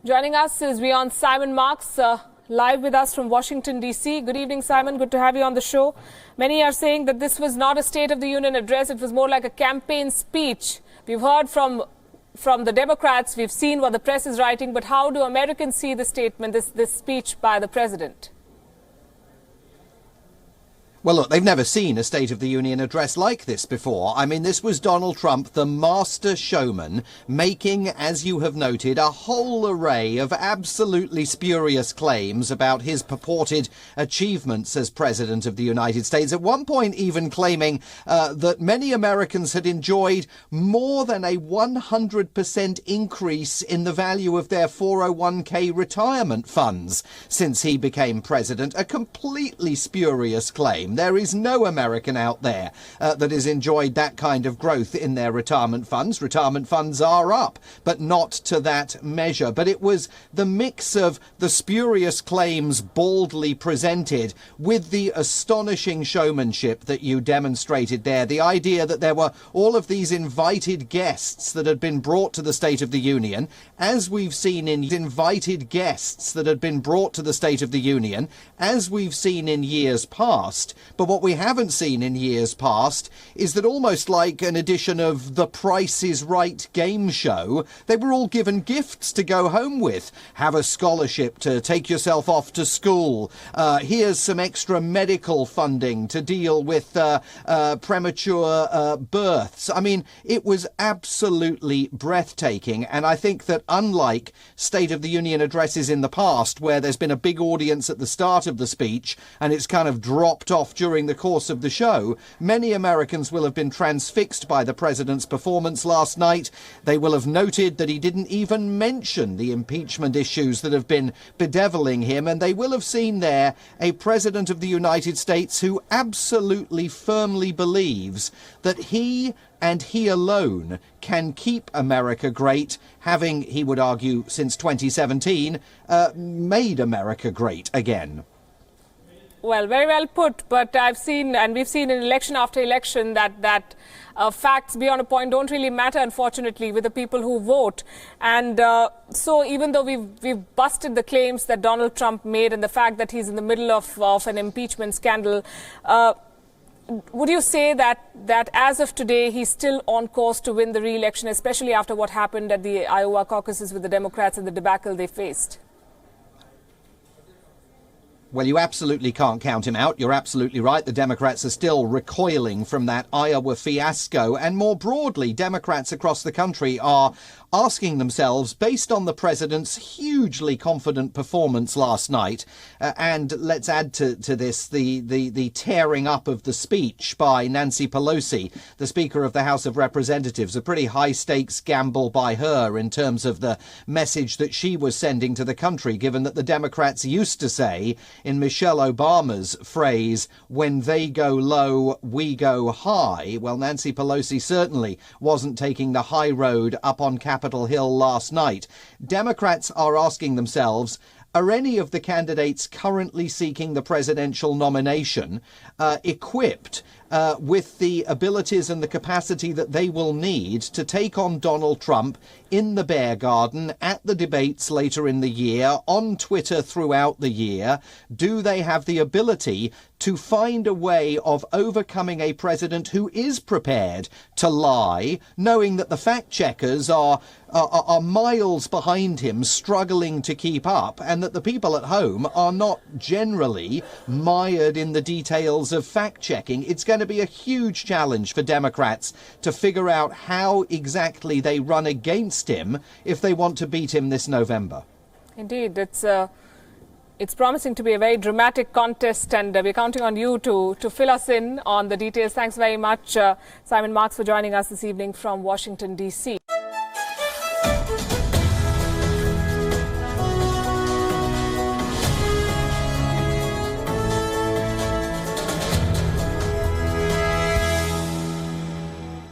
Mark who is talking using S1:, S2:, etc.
S1: Joining us is WION Simon Marks, live with us from Washington, D.C. Good evening, Simon. Good to have you on the show. Many are saying that this was not a State of the Union address. It was more like a campaign speech. We've heard from the Democrats. We've seen what the press is writing. But how do Americans see the statement, this speech by the president?
S2: Well, look, they've never seen a State of the Union address like this before. I mean, this was Donald Trump, the master showman, making, as you have noted, a whole array of absolutely spurious claims about his purported achievements as President of the United States. At one point, even claiming that many Americans had enjoyed more than a 100% increase in the value of their 401k retirement funds since he became president. A completely spurious claim. There is no American out there that has enjoyed that kind of growth in their retirement funds. Retirement funds are up, but not to that measure. But it was the mix of the spurious claims baldly presented with the astonishing showmanship that you demonstrated there. The idea that there were all of these invited guests that had been brought to the State of the Union, as we've seen in invited guests that had been brought to the State of the Union, as we've seen in years past. But what we haven't seen in years past is that, almost like an edition of The Price is Right game show, they were all given gifts to go home with. Have a scholarship to take yourself off to school. Here's some extra medical funding to deal with premature births. I mean, it was absolutely breathtaking. And I think that, unlike State of the Union addresses in the past, where there's been a big audience at the start of the speech and it's kind of dropped off during the course of the show, many Americans will have been transfixed by the president's performance last night. They will have noted that he didn't even mention the impeachment issues that have been bedeviling him, and they will have seen there a president of the United States who absolutely firmly believes that he and he alone can keep America great, having, he would argue, since 2017, made America great again.
S1: Well, very well put, but I've seen, and we've seen in election after election, that facts beyond a point don't really matter, unfortunately, with the people who vote. And so even though we've busted the claims that Donald Trump made and the fact that he's in the middle of an impeachment scandal, would you say that as of today, he's still on course to win the re-election, especially after what happened at the Iowa caucuses with the Democrats and the debacle they faced?
S2: Well, you absolutely can't count him out. You're absolutely right. The Democrats are still recoiling from that Iowa fiasco. And more broadly, Democrats across the country are asking themselves, based on the president's hugely confident performance last night, and let's add to this the tearing up of the speech by Nancy Pelosi, the Speaker of the House of Representatives, a pretty high-stakes gamble by her in terms of the message that she was sending to the country, given that the Democrats used to say, in Michelle Obama's phrase, when they go low, we go high. Well, Nancy Pelosi certainly wasn't taking the high road up on Capitol Hill last night. Democrats are asking themselves, are any of the candidates currently seeking the presidential nomination equipped with the abilities and the capacity that they will need to take on Donald Trump in the bear garden, at the debates later in the year, on Twitter throughout the year? Do they have the ability to find a way of overcoming a president who is prepared to lie, knowing that the fact checkers are miles behind him, struggling to keep up, and that the people at home are not generally mired in the details of fact checking? It's going to be a huge challenge for Democrats to figure out how exactly they run against him if they want to beat him this November. Indeed,
S1: it's promising to be a very dramatic contest, and we're counting on you to fill us in on the details. Thanks very much, Simon Marks, for joining us this evening from Washington, D.C.